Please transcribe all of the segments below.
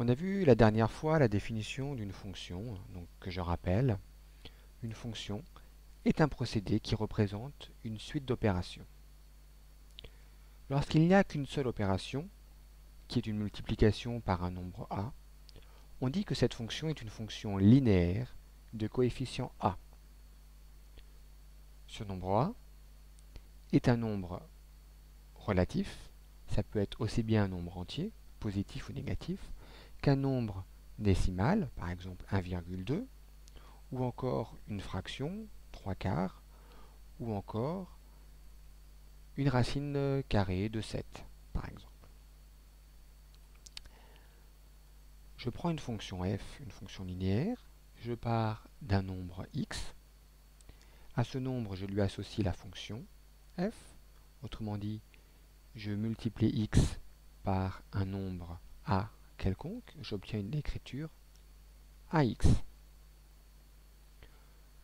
On a vu la dernière fois la définition d'une fonction, donc que je rappelle. Une fonction est un procédé qui représente une suite d'opérations. Lorsqu'il n'y a qu'une seule opération, qui est une multiplication par un nombre a, on dit que cette fonction est une fonction linéaire de coefficient a. Ce nombre a est un nombre relatif, ça peut être aussi bien un nombre entier, positif ou négatif, qu'un nombre décimal, par exemple 1,2, ou encore une fraction, 3/4, ou encore une racine carrée de 7, par exemple. Je prends une fonction f, une fonction linéaire, je pars d'un nombre x. À ce nombre, je lui associe la fonction f. Autrement dit, je multiplie x par un nombre a quelconque, j'obtiens une écriture ax.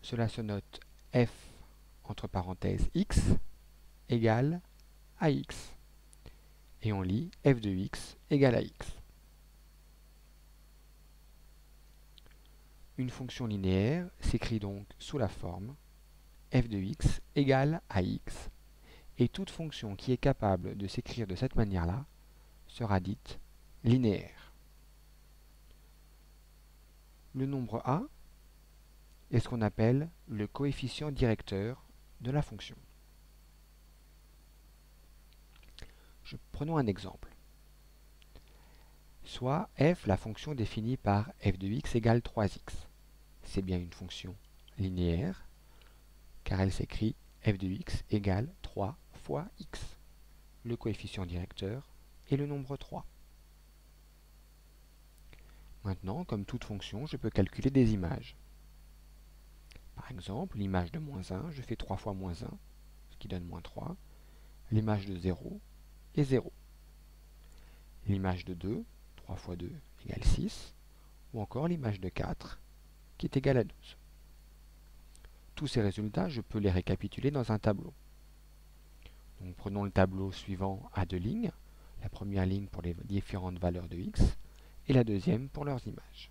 Cela se note f entre parenthèses x égale ax. Et on lit f de x égale ax. Une fonction linéaire s'écrit donc sous la forme f de x égale ax, et toute fonction qui est capable de s'écrire de cette manière-là sera dite linéaire. Le nombre a est ce qu'on appelle le coefficient directeur de la fonction. Prenons un exemple. Soit f, la fonction définie par f de x égale 3x. C'est bien une fonction linéaire, car elle s'écrit f de x égale 3 fois x. Le coefficient directeur est le nombre 3. Maintenant, comme toute fonction, je peux calculer des images. Par exemple, l'image de moins 1, je fais 3 fois moins 1, ce qui donne moins 3. L'image de 0 est 0. L'image de 2, 3 fois 2 égale 6. Ou encore l'image de 4, qui est égale à 12. Tous ces résultats, je peux les récapituler dans un tableau. Donc, prenons le tableau suivant à deux lignes. La première ligne pour les différentes valeurs de x et la deuxième pour leurs images.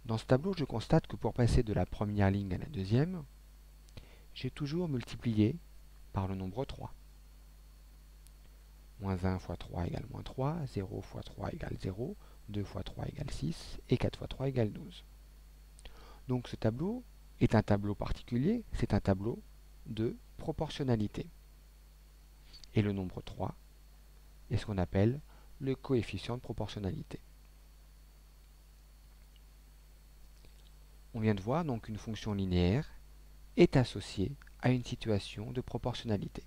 Dans ce tableau, je constate que pour passer de la première ligne à la deuxième, j'ai toujours multiplié par le nombre 3. Moins 1 fois 3 égale moins 3, 0 fois 3 égale 0, 2 fois 3 égale 6 et 4 fois 3 égale 12. Donc ce tableau est un tableau particulier, c'est un tableau de proportionnalité. Et le nombre 3 est ce qu'on appelle le coefficient de proportionnalité. On vient de voir donc qu'une fonction linéaire est associée à une situation de proportionnalité.